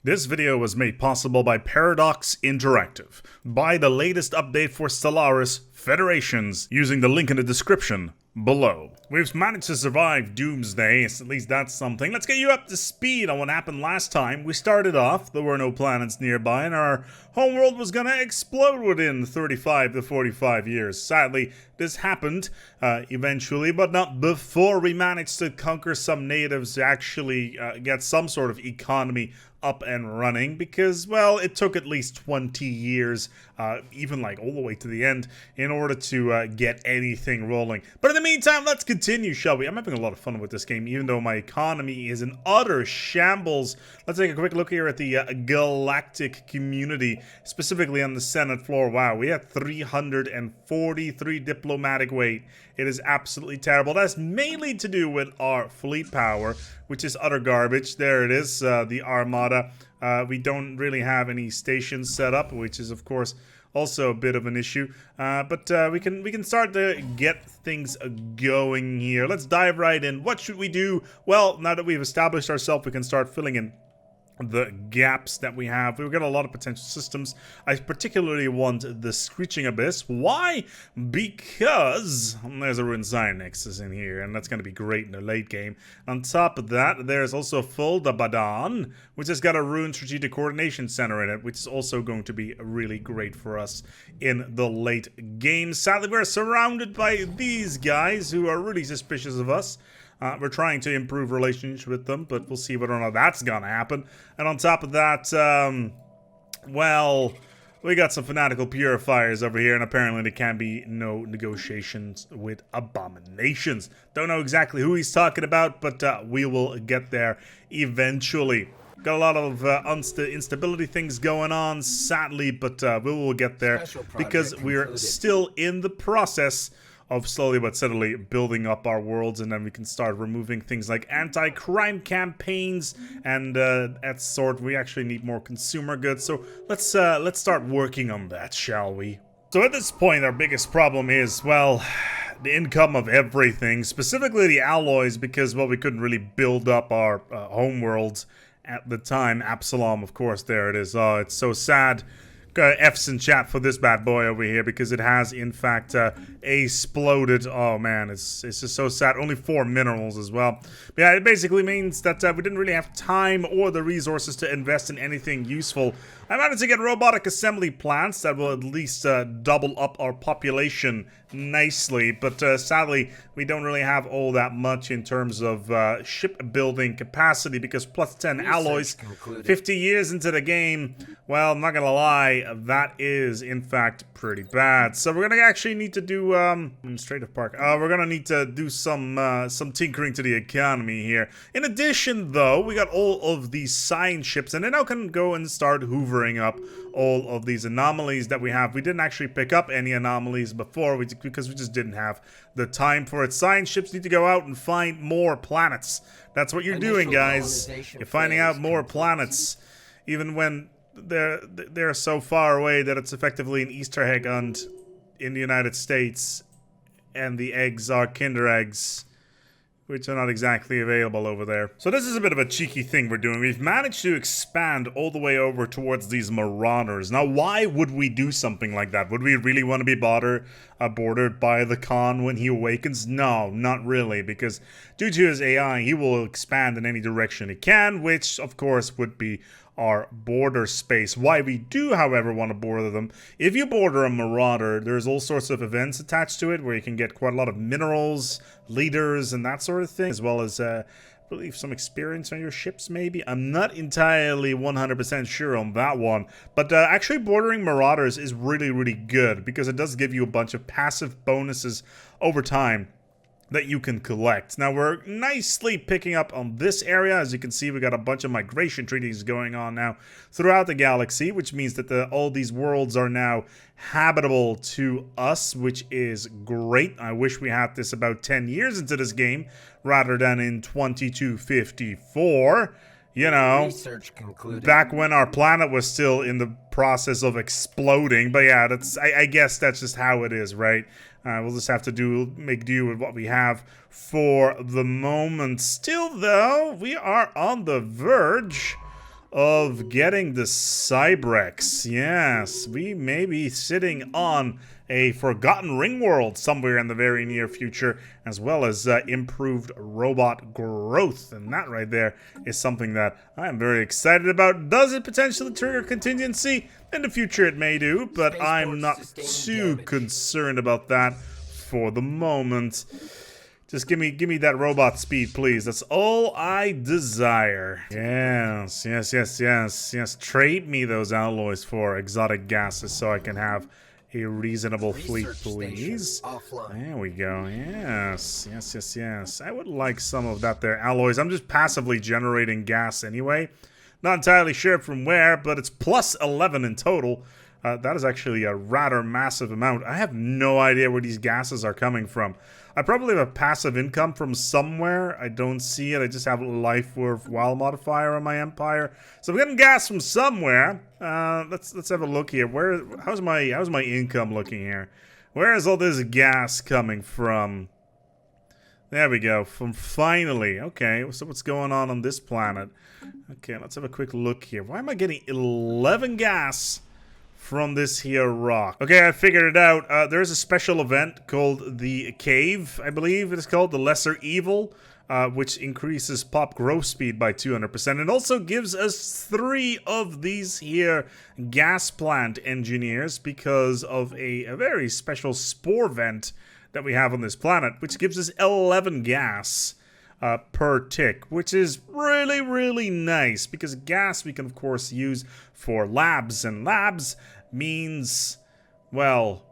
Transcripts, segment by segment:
This video was made possible by Paradox Interactive. Buy the latest update for Stellaris Federations using the link in the description below. We've managed to survive Doomsday, at least that's something. Let's get you up to speed on what happened last time. We started off, there were no planets nearby, and our homeworld was gonna explode within 35 to 45 years. Sadly, this happened eventually, but not before we managed to conquer some natives to actually get some sort of economy up and running, because, well, it took at least 20 years, even like all the way to the end, in order to get anything rolling. But in the meantime, let's continue, shall we? I'm having a lot of fun with this game, even though my economy is in utter shambles. Let's take a quick look here at the galactic community, specifically on the Senate floor. Wow, we had 343 diplomatic weight. It is absolutely terrible. That's mainly to do with our fleet power, which is utter garbage. There it is, the Armada. We don't really have any stations set up, which is, of course, also a bit of an issue. But we can start to get things going here. Let's dive right in. What should we do? Well, now that we've established ourselves, we can start filling in the gaps that we have. We've got a lot of potential systems. I particularly want the Screeching Abyss. Why? Because there's a Ruined Zion Nexus in here, and that's going to be great in the late game. On top of that, there's also Fuldabadan, which has got a Ruined Strategic Coordination Center in it, which is also going to be really great for us in the late game. Sadly, we're surrounded by these guys who are really suspicious of us. We're trying to improve relations with them, but we'll see whether or not that's gonna happen. And on top of that, well, we got some fanatical purifiers over here, and apparently there can be no negotiations with abominations. Don't know exactly who he's talking about, but we will get there eventually. Got a lot of instability things going on, sadly, but we will get there because we're still in the process of slowly but steadily building up our worlds, and then we can start removing things like anti-crime campaigns and that sort. We actually need more consumer goods, so let's start working on that, shall we? So at this point, our biggest problem is, well, the income of everything, specifically the alloys, because, well, we couldn't really build up our homeworlds at the time. Absalom, of course, there it is. Oh, it's so sad. F's in chat for this bad boy over here, because it has in fact exploded. Oh man, it's just so sad. Only 4 minerals as well. But yeah, it basically means that we didn't really have time or the resources to invest in anything useful. I managed to get robotic assembly plants that will at least double up our population nicely, but sadly we don't really have all that much in terms of shipbuilding capacity, because plus 10 alloys 50 years into the game, well, I'm not gonna lie, that is in fact pretty bad. So we're gonna actually need to do administrative park. We're gonna need to do some tinkering to the economy here. In addition, though, we got all of these sign ships, and they now can go and start hoovering up all of these anomalies that we have. We didn't actually pick up any anomalies before because we just didn't have the time for it. Science ships need to go out and find more planets. That's what you're doing, guys. You're finding out more planets, even when they're so far away that it's effectively an Easter egg hunt in the United States, and the eggs are Kinder eggs, which are not exactly available over there. So this is a bit of a cheeky thing we're doing. We've managed to expand all the way over towards these Marauders. Now, why would we do something like that? Would we really want to be bordered by the Khan when he awakens? No, not really, because due to his AI, he will expand in any direction he can, which, of course, would be our border space. Why we do, however, want to border them, if you border a Marauder, there's all sorts of events attached to it where you can get quite a lot of minerals, leaders, and that sort of thing, as well as I believe some experience on your ships, maybe. I'm not entirely 100% sure on that one, but actually bordering Marauders is really, really good, because it does give you a bunch of passive bonuses over time that you can collect. Now, we're nicely picking up on this area. As you can see, we got a bunch of migration treaties going on now throughout the galaxy, which means that all these worlds are now habitable to us, which is great. I wish we had this about 10 years into this game rather than in 2254. You know, back when our planet was still in the process of exploding. But yeah, I guess that's just how it is, right? We'll just have to make do with what we have for the moment. Still, though, we are on the verge of getting the Cybrex. Yes, we may be sitting on a forgotten ring world somewhere in the very near future, as well as improved robot growth. And that right there is something that I'm very excited about. Does it potentially trigger contingency? In the future it may do, but I'm not too concerned about that for the moment. Just give me that robot speed, please. That's all I desire. Yes. Trade me those alloys for exotic gases so I can have a reasonable fleet, please. There we go. Yes. I would like some of that there. Alloys. I'm just passively generating gas anyway. Not entirely sure from where, but it's plus 11 in total. That is actually a rather massive amount. I have no idea where these gases are coming from. I probably have a passive income from somewhere. I don't see it. I just have a life worthwhile modifier on my empire. So I'm getting gas from somewhere. Let's have a look here. How's my income looking here? Where is all this gas coming from? There we go. From finally. Okay, so what's going on this planet? Okay, let's have a quick look here. Why am I getting 11 gas from this here rock? Okay, I figured it out. There is a special event called the Cave, I believe it is called, the Lesser Evil, which increases pop growth speed by 200%, and also gives us 3 of these here gas plant engineers because of a very special spore vent that we have on this planet, which gives us 11 gas per tick, which is really, really nice, because gas we can of course use for labs, and labs means, well,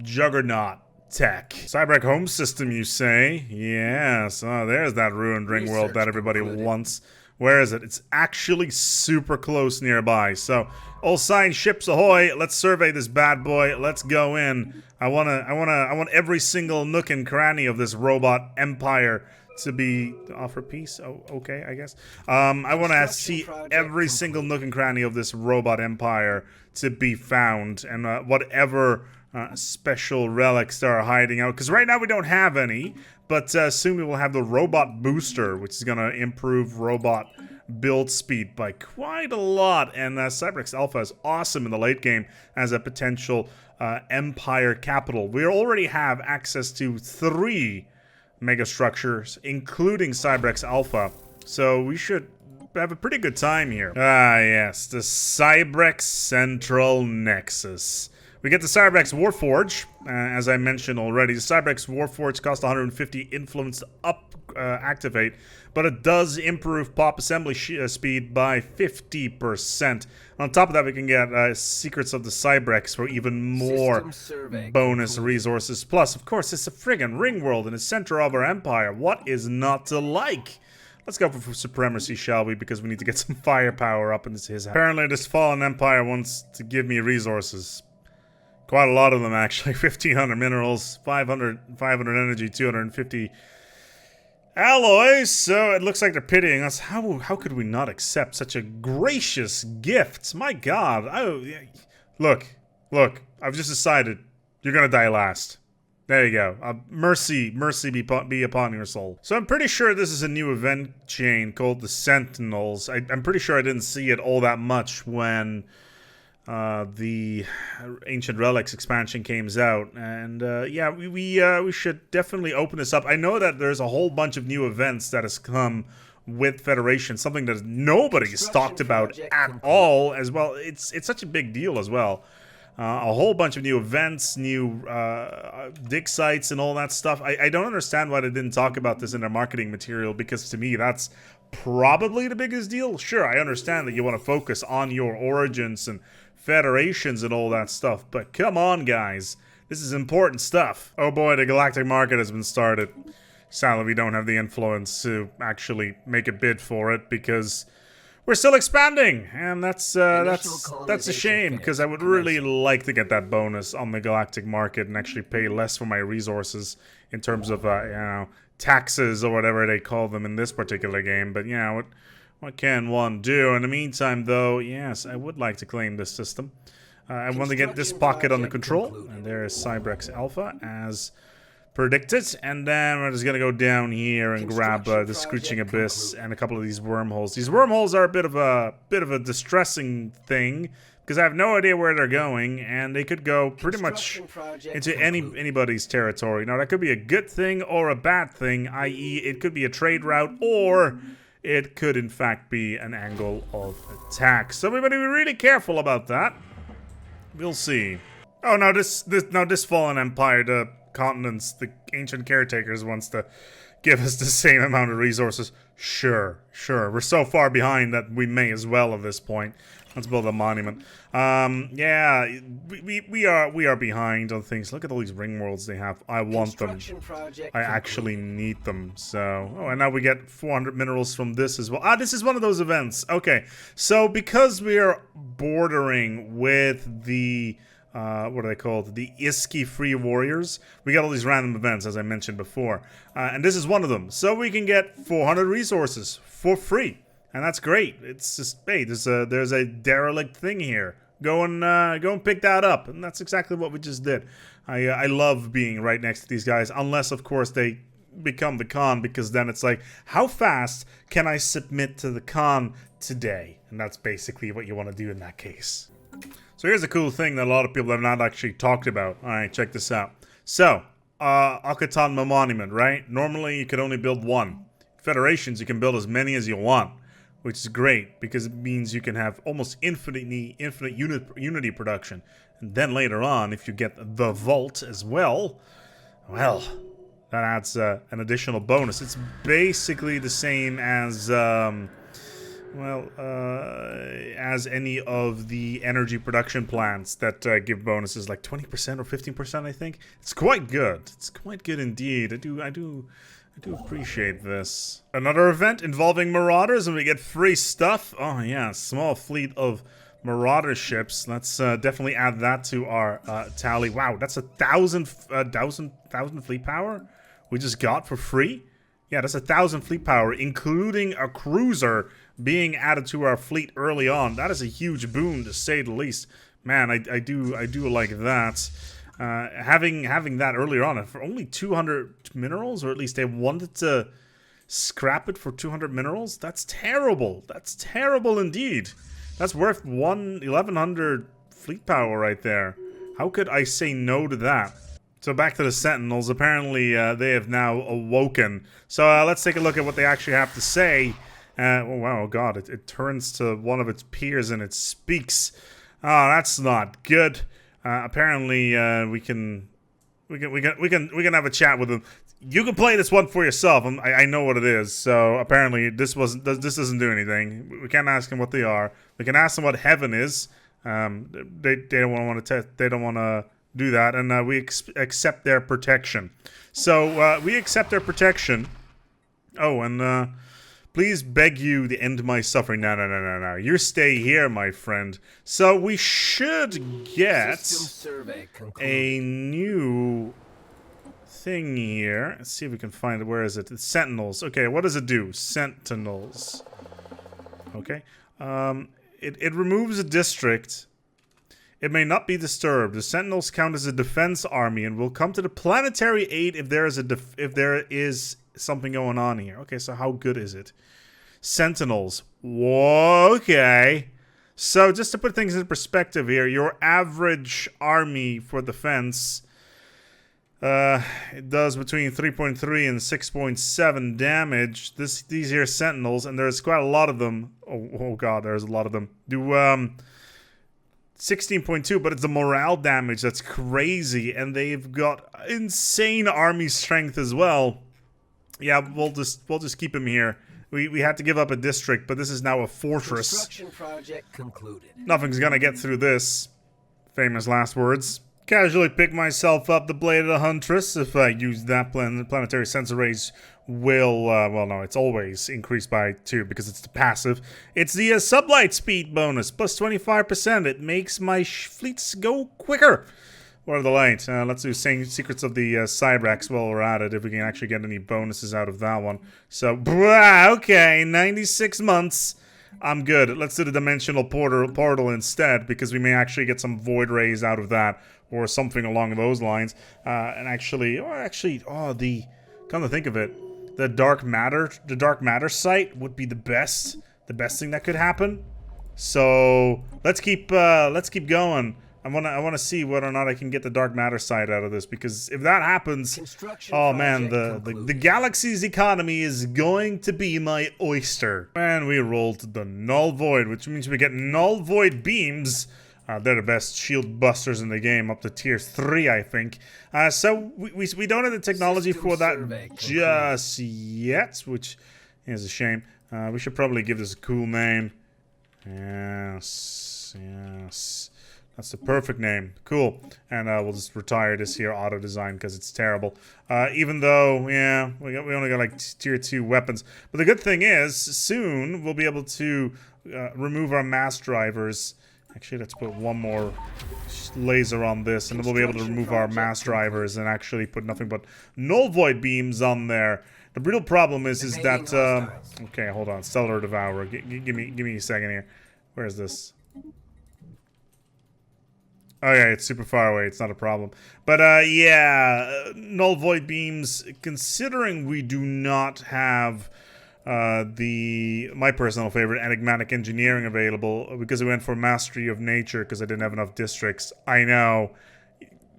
juggernaut tech. Cyberec home system, you say? Yes. Oh, there's that ruined ring world that everybody wants. Where is it? It's actually super close nearby. So, all sign ships ahoy. Let's survey this bad boy. Let's go in. I want every single nook and cranny of this robot empire to be offer peace. Oh, okay, I guess. I want to see every single nook and cranny of this robot empire to be found, and whatever special relics that are hiding out. Because right now we don't have any, but soon we will have the robot booster, which is going to improve robot build speed by quite a lot. And Cybrex Alpha is awesome in the late game as a potential empire capital. We already have access to 3 megastructures, including Cybrex Alpha, so we should have a pretty good time here. Ah, yes, the Cybrex Central Nexus. We get the Cybrex Warforge, as I mentioned already. The Cybrex Warforge costs 150 influence to activate, but it does improve pop assembly speed by 50%. On top of that, we can get Secrets of the Cybrex for even more bonus resources. Plus, of course, it's a friggin' ring world in the center of our empire. What is not to like? Let's go for supremacy, shall we? Because we need to get some firepower up in his house. Apparently, this fallen empire wants to give me resources. Quite a lot of them, actually. 1,500 minerals, 500 energy, 250 alloys. So it looks like they're pitying us. How could we not accept such a gracious gift? My God. Look. I've just decided you're gonna die last. There you go. Mercy be upon your soul. So I'm pretty sure this is a new event chain called the Sentinels. I'm pretty sure I didn't see it all that much when the Ancient Relics expansion came out, and yeah, we should definitely open this up. I know that there's a whole bunch of new events that has come with Federation, something that nobody's talked about at all as well. It's such a big deal as well. A whole bunch of new events, new dig sites and all that stuff. I don't understand why they didn't talk about this in their marketing material, because to me that's probably the biggest deal. Sure, I understand that you want to focus on your origins and federations and all that stuff, but come on, guys. This is important stuff. Oh boy, the galactic market has been started. Sadly, we don't have the influence to actually make a bid for it because we're still expanding, and that's a shame, because I would really like to get that bonus on the galactic market and actually pay less for my resources in terms of you know, taxes or whatever they call them in this particular game. But yeah, what can one do? In the meantime, though, yes, I would like to claim this system. I want to get this pocket under control, and there is Cybrex Alpha as predicted. And then we're just gonna go down here and grab the Screeching Abyss and a couple of these wormholes. These wormholes are a bit of a distressing thing because I have no idea where they're going, and they could go pretty much into anybody's territory. Now, that could be a good thing or a bad thing, i.e. it could be a trade route, or it could, in fact, be an angle of attack. So everybody be really careful about that. We'll see. Oh, no, this fallen empire, the continents, the ancient caretakers wants to give us the same amount of resources. Sure. We're so far behind that we may as well at this point. Let's build a monument. Yeah, we are behind on things. Look at all these ring worlds they have. I want them. I actually need them. So, oh, and now we get 400 minerals from this as well. Ah, this is one of those events. Okay, so because we are bordering with the what are they called? The Iski Free Warriors. We got all these random events, as I mentioned before, and this is one of them. So we can get 400 resources for free. And that's great. It's just, hey, there's a derelict thing here. Go and pick that up. And that's exactly what we just did. I love being right next to these guys, unless of course they become the Khan, because then it's like, how fast can I submit to the Khan today? And that's basically what you want to do in that case. So here's a cool thing that a lot of people have not actually talked about. All right, check this out. So, Akatanma Monument, right? Normally you could only build one. Federations, you can build as many as you want, which is great because it means you can have almost infinite unity production. And then later on, if you get the vault as well, that adds an additional bonus. It's basically the same as as any of the energy production plants that give bonuses, like 20% or 15%, I think. It's quite good. It's quite good indeed. I do appreciate this. Another event involving Marauders, and we get free stuff. Oh yeah, small fleet of Marauder ships. Let's definitely add that to our tally. Wow, that's 1,000 fleet power we just got for free. Yeah, that's 1,000 fleet power, including a cruiser being added to our fleet early on. That is a huge boon, to say the least. Man, I do like that. Having that earlier on for only 200 minerals, or at least they wanted to scrap it for 200 minerals. That's terrible. That's terrible indeed. That's worth 1,100 fleet power right there. How could I say no to that? So back to the Sentinels. Apparently they have now awoken. So let's take a look at what they actually have to say. Oh wow, God! It turns to one of its peers and it speaks. Oh, that's not good. Apparently, we can have a chat with them. You can play this one for yourself. I know what it is. So apparently, this doesn't do anything. We can't ask them what they are. We can ask them what heaven is. They don't want to They don't want to do that, and we accept their protection. So we accept their protection. Oh, and please beg you to end my suffering. No. You stay here, my friend. So we should get a new thing here. Let's see if we can find it. Where is it? It's Sentinels. Okay, what does it do? Sentinels. Okay. It removes a district. It may not be disturbed. The Sentinels count as a defense army and will come to the planetary aid if there is something going on here. Okay, so how good is it? Sentinels. Whoa, okay. So just to put things in perspective here, your average army for defense, it does between 3.3 and 6.7 damage. These here Sentinels, and there's quite a lot of them. Oh God, there's a lot of them. Do 16.2, but it's the morale damage that's crazy, and they've got insane army strength as well. Yeah, we'll just keep him here. We had to give up a district, but this is now a fortress. Construction project concluded. Nothing's gonna get through this. Famous last words. Casually pick myself up the Blade of the Huntress. If I use that planetary sensor rays will, well no, it's always increased by 2 because it's the passive. It's the sublight speed bonus, plus 25%. It makes my fleets go quicker. What are the light? Let's do Secrets of the Cybrax while we're at it, if we can actually get any bonuses out of that one. So, okay, 96 months. I'm good. Let's do the dimensional portal instead, because we may actually get some void rays out of that, or something along those lines. And actually, come to think of it, the dark matter site would be the best thing that could happen. So let's keep going. I wanna see whether or not I can get the dark matter side out of this, because if that happens, oh man, the galaxy's economy is going to be my oyster. And we rolled the null void, which means we get null void beams. They're the best shield busters in the game, up to tier 3, I think. So we don't have the technology for that just yet, which is a shame. We should probably give this a cool name. Yes. That's the perfect name. Cool. And we'll just retire this here auto design because it's terrible. Even though, yeah, we only got like tier 2 weapons. But the good thing is, soon we'll be able to remove our mass drivers. Actually, let's put one more laser on this, and then we'll be able to remove our mass drivers and actually put nothing but null void beams on there. The real problem is that okay, hold on, Stellar Devourer. Give me a second here. Where is this? Oh yeah, it's super far away. It's not a problem. But yeah, null void beams. Considering we do not have my personal favorite, enigmatic engineering, available, because we went for mastery of nature because I didn't have enough districts. I know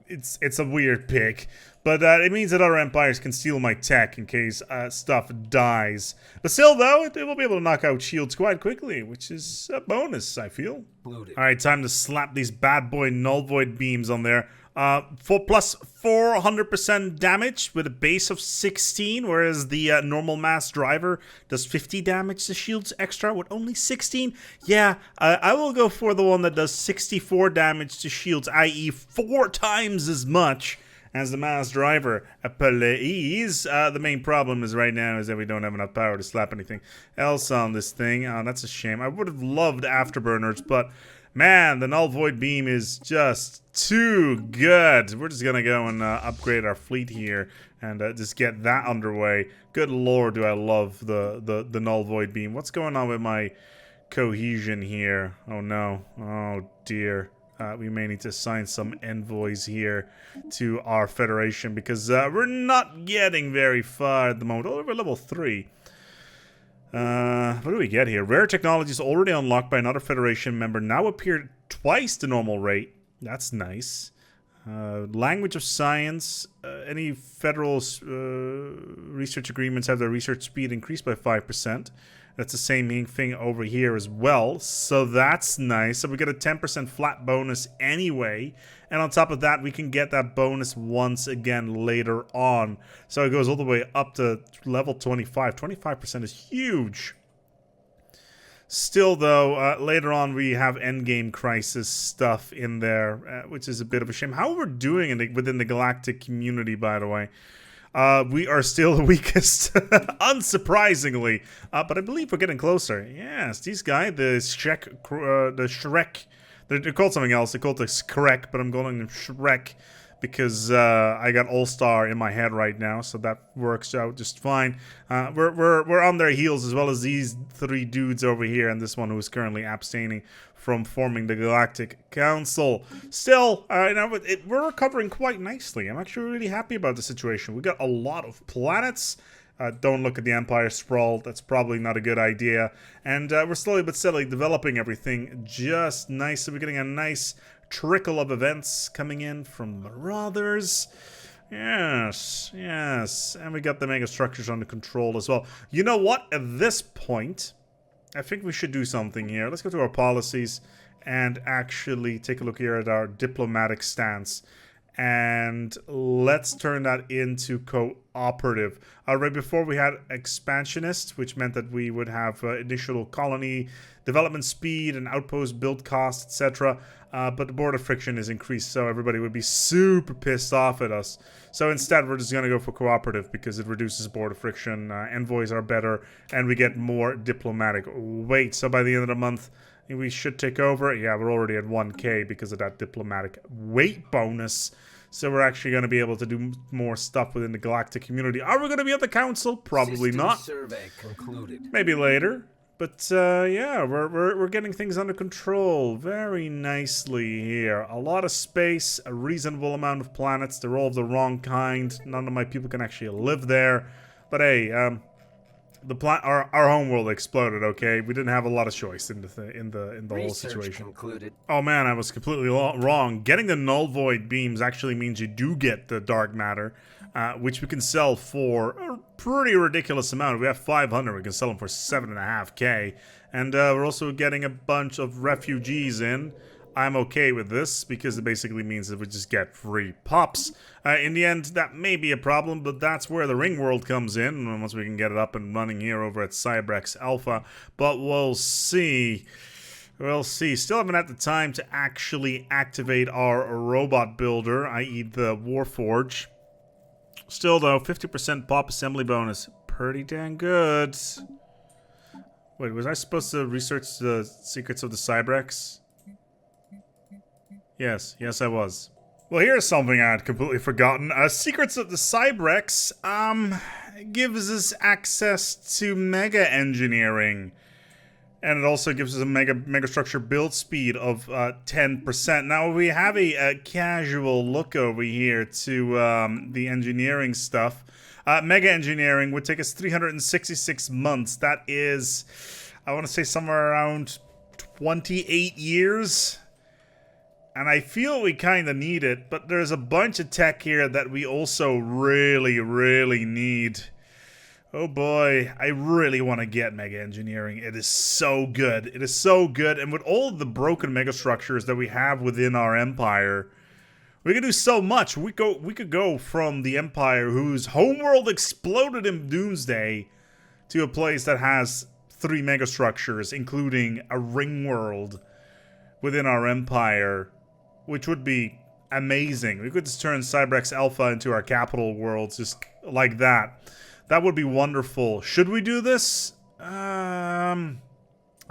it's a weird pick, but it means that other empires can steal my tech in case stuff dies. But still, though, it will be able to knock out shields quite quickly, which is a bonus, I feel. Alright, time to slap these bad boy null void beams on there. For plus 400% damage with a base of 16, whereas the normal mass driver does 50 damage to shields extra with only 16. Yeah, I will go for the one that does 64 damage to shields, i.e. 4 times as much as the mass driver. Please. The main problem is right now is that we don't have enough power to slap anything else on this thing. That's a shame. I would have loved afterburners, but man, the null void beam is just too good. We're just gonna go and upgrade our fleet here and just get that underway. Good lord, do I love the null void beam. What's going on with my cohesion here? Oh no. Oh dear. We may need to assign some envoys here to our Federation, because we're not getting very far at the moment. Oh, we're level 3. What do we get here? Rare technologies already unlocked by another Federation member now appear twice the normal rate. That's nice. Language of science. Any federal research agreements have their research speed increased by 5%. That's the same thing over here as well. So that's nice. So we get a 10% flat bonus anyway. And on top of that, we can get that bonus once again later on. So it goes all the way up to level 25. 25% is huge. Still, though, later on we have endgame crisis stuff in there, which is a bit of a shame. How we're doing within the galactic community, by the way. We are still the weakest, unsurprisingly. But I believe we're getting closer. Yes, these guys, the Shrek, they're called something else. They're called the Skrek, but I'm calling them Shrek because I got All-Star in my head right now, so that works out just fine. We're on their heels, as well as these 3 dudes over here, and this one who is currently abstaining from forming the Galactic Council. Still, we're recovering quite nicely. I'm actually really happy about the situation. We got a lot of planets. Don't look at the Empire sprawl. That's probably not a good idea. And we're slowly but steadily developing everything just nice. So we're getting a nice trickle of events coming in from Marauders. Yes. And we got the mega structures under control as well. You know what? At this point, I think we should do something here. Let's go to our policies and actually take a look here at our diplomatic stance. And let's turn that into cooperative. Right before we had expansionist, which meant that we would have initial colony development speed and outpost build cost, etc. But the border friction is increased, so everybody would be super pissed off at us. So instead, we're just going to go for cooperative because it reduces border friction, envoys are better, and we get more diplomatic weight. So by the end of the month, we should take over. Yeah, we're already at 1k because of that diplomatic weight bonus. So we're actually going to be able to do more stuff within the galactic community. Are we going to be at the council? Probably not. Survey concluded. Maybe later. But yeah, we're getting things under control very nicely here. A lot of space, a reasonable amount of planets. They're all of the wrong kind. None of my people can actually live there. But hey, our homeworld exploded. Okay, we didn't have a lot of choice in the whole situation. Concluded. Oh man, I was completely wrong. Getting the null void beams actually means you do get the dark matter, which we can sell for a pretty ridiculous amount. We have 500. We can sell them for 7.5K, and we're also getting a bunch of refugees in. I'm okay with this because it basically means that we just get free pops. In the end, that may be a problem, but that's where the ring world comes in once we can get it up and running here over at Cybrex Alpha. But we'll see. We'll see. Still haven't had the time to actually activate our robot builder, i.e. the Warforge. Still, though, 50% pop assembly bonus. Pretty dang good. Wait, was I supposed to research the secrets of the Cybrex? Yes, I was. Well, here's something I had completely forgotten. Secrets of the Cybrex gives us access to mega engineering. And it also gives us a megastructure build speed of 10%. Now, we have a casual look over here to the engineering stuff. Mega engineering would take us 366 months. That is, I want to say somewhere around 28 years. And I feel we kind of need it, but there's a bunch of tech here that we also really, really need. Oh boy, I really want to get Mega Engineering. It is so good. It is so good. And with all of the broken megastructures that we have within our empire, we can do so much. We could go from the empire whose homeworld exploded in Doomsday to a place that has 3 megastructures, including a ring world within our empire, which would be amazing. We could just turn Cybrex Alpha into our capital world just like that. That would be wonderful. Should we do this? I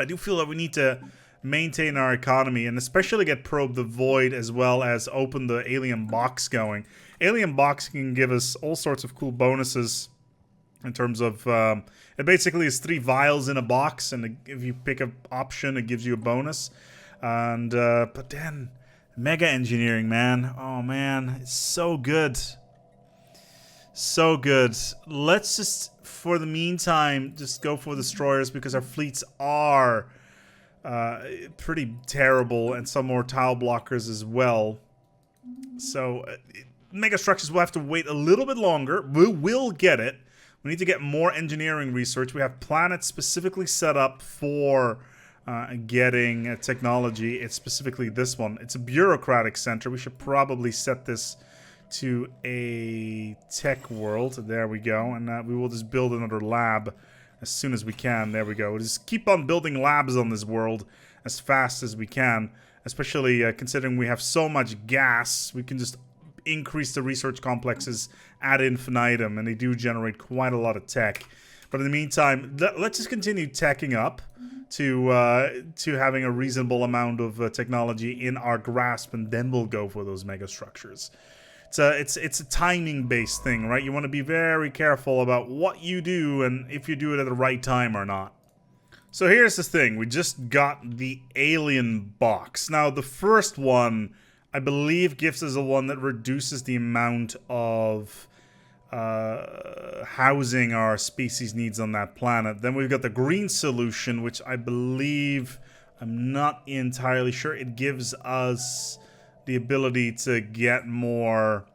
do feel that we need to maintain our economy and especially get Probe the Void as well as open the Alien Box going. Alien Box can give us all sorts of cool bonuses in terms of... it basically is 3 vials in a box, and if you pick an option, it gives you a bonus. And but then... Mega Engineering, man. Oh, man. It's so good. So good. Let's just, for the meantime, just go for destroyers because our fleets are pretty terrible, and some more tile blockers as well. So, mega structures will have to wait a little bit longer. We will get it. We need to get more engineering research. We have planets specifically set up for... getting technology. It's specifically this one. It's a bureaucratic center. We should probably set this to a tech world. There we go. And we will just build another lab as soon as we can. There we go. We'll just keep on building labs on this world as fast as we can. Especially considering we have so much gas. We can just increase the research complexes ad infinitum. And they do generate quite a lot of tech. But in the meantime, let's just continue teching up to having a reasonable amount of technology in our grasp, and then we'll go for those mega structures. It's a timing based thing, right? You want to be very careful about what you do and if you do it at the right time or not. So here's the thing: we just got the alien box. Now the first one, I believe, gives us a one that reduces the amount of housing our species needs on that planet. Then we've got the green solution, which I believe, I'm not entirely sure, it gives us the ability to get more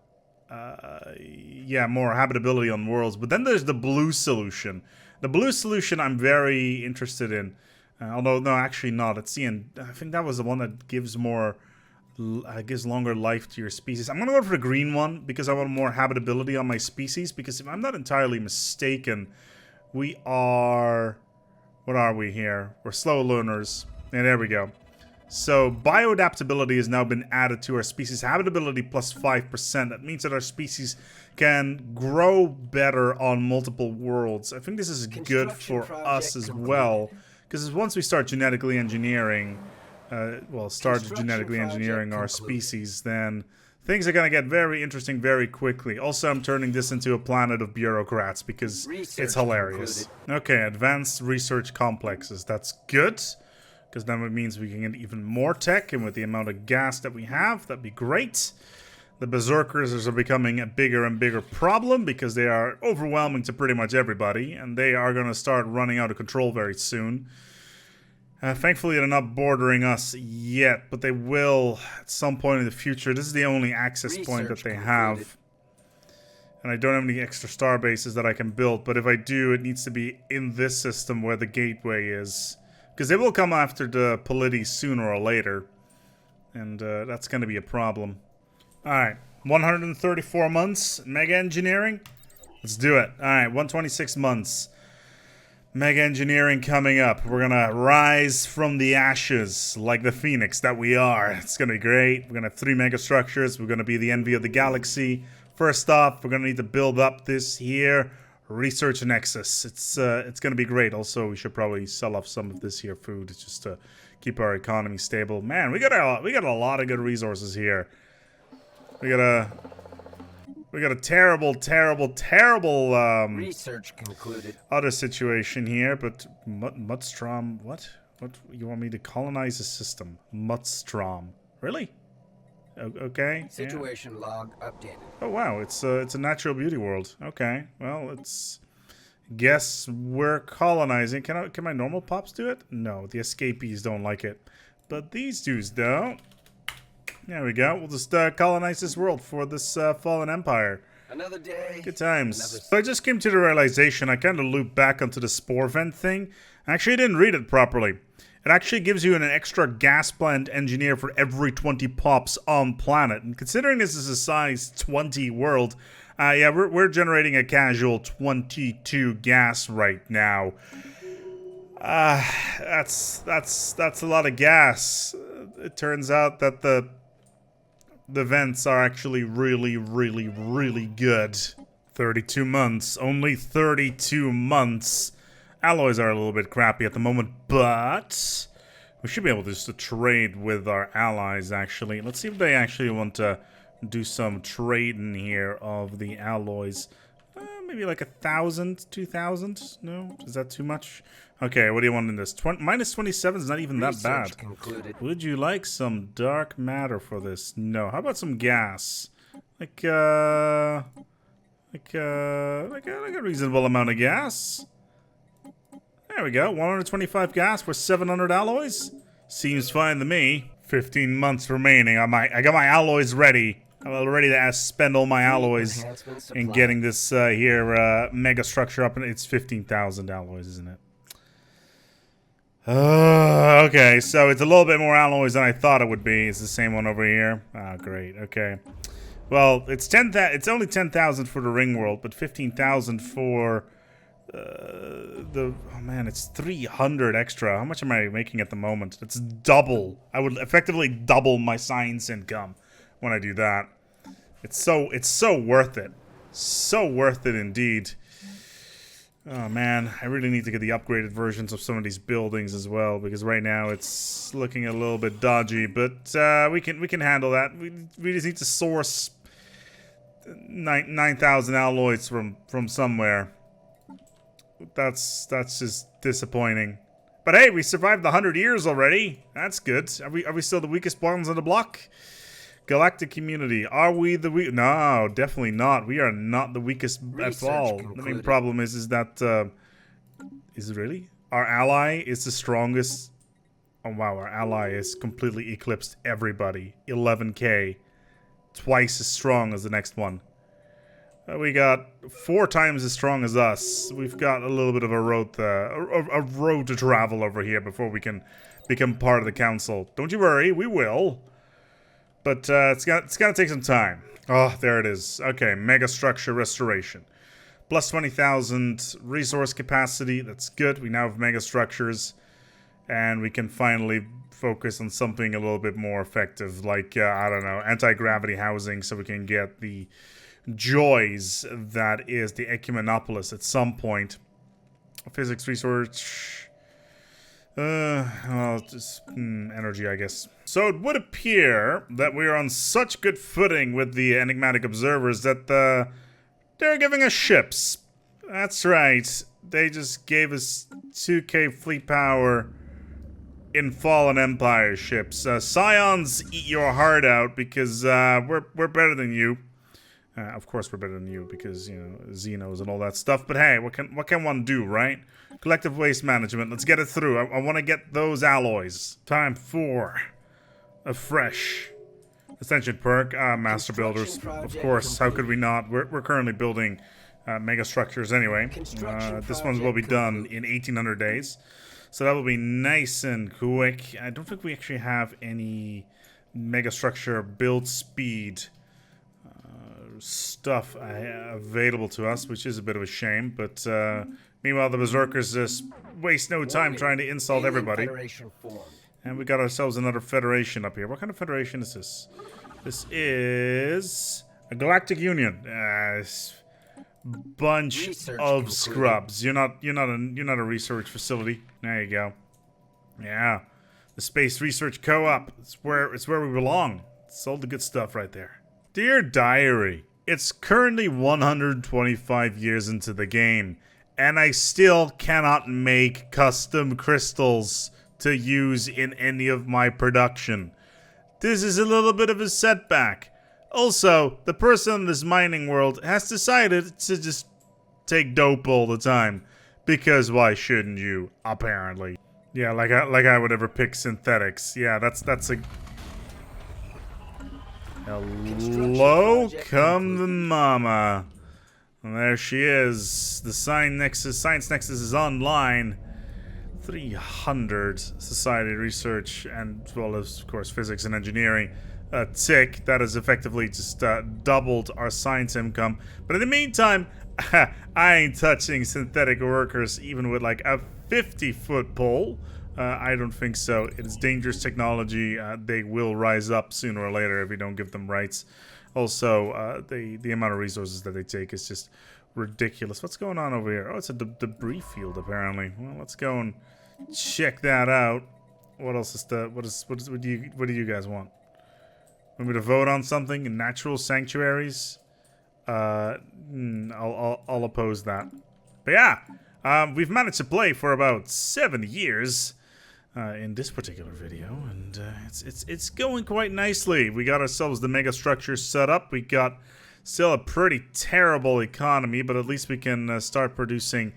more habitability on worlds. But then there's the blue solution. The blue solution I'm very interested in, although no, actually not. It's the end. I think that was the one that gives more gives longer life to your species. I'm going to go for the green one because I want more habitability on my species, because if I'm not entirely mistaken, we are... What are we here? We're slow learners. Yeah, there we go. So, bioadaptability has now been added to our species. Habitability plus 5%. That means that our species can grow better on multiple worlds. I think this is good for us as well, because once we start genetically engineering... genetically engineering our species, then Things are going to get very interesting very quickly. Also, I'm turning this into a planet of bureaucrats because it's hilarious. Okay, advanced research complexes. That's good. Because then it means we can get even more tech, and with the amount of gas that we have, that'd be great. The berserkers are becoming a bigger and bigger problem because they are overwhelming to pretty much everybody, and they are going to start running out of control very soon. Thankfully, they're not bordering us yet, but they will at some point in the future. This is the only access point that they have. And I don't have any extra star bases that I can build, but if I do, it needs to be in this system where the gateway is. Because they will come after the Politis sooner or later. And that's going to be a problem. Alright, 134 months, mega engineering. Let's do it. Alright, 126 months. Mega engineering coming up. We're gonna rise from the ashes like the phoenix that we are. It's gonna be great. We're gonna have 3 mega structures. We're gonna be the envy of the galaxy. First off, we're gonna need to build up this here research nexus. It's gonna be great. Also, we should probably sell off some of this here food just to keep our economy stable. Man, we got a lot of good resources here. We got a terrible Research concluded. other situation here, but Mudstrom, what? What, you want me to colonize a system? Mudstrom. Really? Okay. Situation log updated. Oh wow, it's a natural beauty world. Okay. Well, it's guess we're colonizing. Can my normal pops do it? No, the escapees don't like it. But these dudes don't. There we go. We'll just colonize this world for this fallen empire. Another day. Good times. So I just came to the realization I kind of looped back onto the spore vent thing. I actually didn't read it properly. It actually gives you an extra gas plant engineer for every 20 pops on planet. And considering this is a size 20 world, yeah, we're generating a casual 22 gas right now. That's a lot of gas. It turns out that the vents are actually really good. 32 months. Only 32 months. Alloys are a little bit crappy at the moment, but we should be able to just trade with our allies, actually. Let's see if they actually want to do some trading here of the alloys. Maybe like 1,000, 2,000? No? Is that too much? Okay, what do you want in this? Minus 27 is not even that bad. Concluded. Would you like some dark matter for this? No. How about some gas? Like a reasonable amount of gas. There we go. 125 gas for 700 alloys. Seems fine to me. 15 months remaining. I got my alloys ready. I'm ready to spend all my alloys in getting this here mega structure up. And it's 15,000 alloys, isn't it? Okay, so it's a little bit more alloys than I thought it would be. It's the same one over here. Ah, great. Okay. Well, it's only 10,000 for the ring world, but 15,000 for oh man, it's 300 extra. How much am I making at the moment? It's double. I would effectively double my science income when I do that. It's so worth it. So worth it indeed. Oh man, I really need to get the upgraded versions of some of these buildings as well, because right now it's looking a little bit dodgy, but we can handle that. We just need to source 9,000 alloys from somewhere. That's just disappointing. But hey, we survived the 100 years already. That's good. Are we still the weakest ones on the block? Galactic community. Are we the weak? No, definitely not. We are not the weakest at all. The main problem is that is it really? Our ally is the strongest. Oh wow, our ally is completely eclipsed everybody. 11k. Twice as strong as the next one. We got 4 times as strong as us. We've got a little bit of a road to travel over here before we can become part of the council. Don't you worry, we will. But it's gonna take some time. Oh, there it is. Okay, mega structure restoration. Plus 20,000 resource capacity. That's good. We now have mega structures, and we can finally focus on something a little bit more effective, like I don't know, anti-gravity housing, so we can get the joys that is the Ecumenopolis at some point. Physics research. Well, just energy, I guess. So it would appear that we are on such good footing with the enigmatic observers that they're giving us ships. That's right. They just gave us 2k fleet power in Fallen Empire ships. Scions, eat your heart out because we're better than you. Of course we're better than you because, you know, Xenos and all that stuff. But hey, what can one do, right? Collective waste management. Let's get it through. I want to get those alloys. Time for a fresh ascension perk. Master builders. Of course, how could we not? We're currently building mega structures anyway. This one will be done in 1800 days. So that will be nice and quick. I don't think we actually have any mega structure build speed stuff available to us, which is a bit of a shame, but meanwhile the berserkers just waste no time trying to insult everybody. And we got ourselves another federation up here. What kind of federation is this? This is a galactic union. Bunch of scrubs. You're not a research facility. There you go. Yeah, the Space Research Co-op. It's where we belong. It's all the good stuff right there. Dear Diary, it's currently 125 years into the game, and I still cannot make custom crystals to use in any of my production. This is a little bit of a setback. Also, the person in this mining world has decided to just take dope all the time. Because why shouldn't you, apparently? Yeah, like I would ever pick synthetics. Yeah, that's a... Hello, come the mama. And there she is. The Science Nexus is online. 300 society research and, well, of course, physics and engineering. A tick that has effectively just doubled our science income. But in the meantime, I ain't touching synthetic workers even with like a 50-foot pole. I don't think so. It is dangerous technology. They will rise up sooner or later if we don't give them rights. Also, the amount of resources that they take is just ridiculous. What's going on over here? Oh, it's a debris field apparently. Well, let's go and check that out. What else is the? What do you guys want? Want me to vote on something in natural sanctuaries? I'll oppose that. But yeah, we've managed to play for about 7 years in this particular video, and it's going quite nicely. We got ourselves the mega structure set up. We got still a pretty terrible economy, but at least we can start producing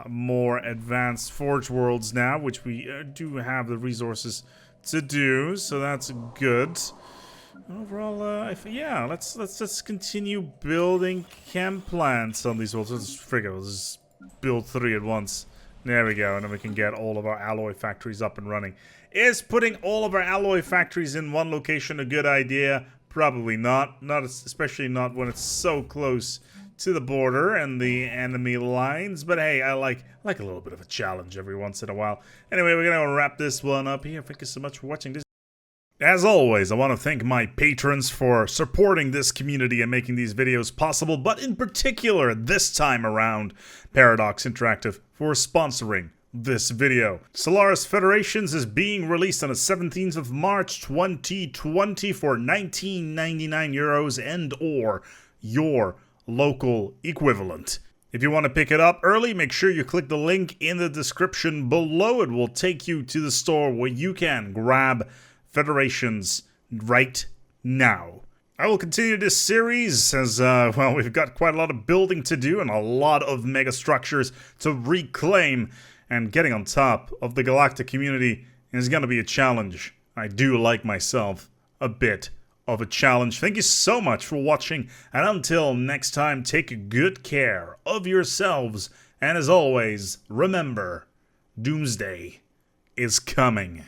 more advanced forge worlds now, which we do have the resources to do. So that's good. Overall, yeah, let's just continue building chem plants on these worlds. Let's figure, we'll just build 3 at once. There we go, and then we can get all of our alloy factories up and running. Is putting all of our alloy factories in one location a good idea? Probably not. Especially not when it's so close to the border and the enemy lines. But hey, I like a little bit of a challenge every once in a while. Anyway, we're gonna wrap this one up here. Thank you so much for watching this. As always, I want to thank my patrons for supporting this community and making these videos possible, but in particular, this time around, Paradox Interactive for sponsoring this video. Stellaris Federations is being released on the 17th of March 2020 for 19.99 euros and or your local equivalent. If you want to pick it up early, make sure you click the link in the description below. It will take you to the store where you can grab Federations right now. I will continue this series as, well, we've got quite a lot of building to do and a lot of mega structures to reclaim, and getting on top of the galactic community is going to be a challenge. I do like myself a bit of a challenge. Thank you so much for watching, and until next time, take good care of yourselves, and as always, remember, Doomsday is coming.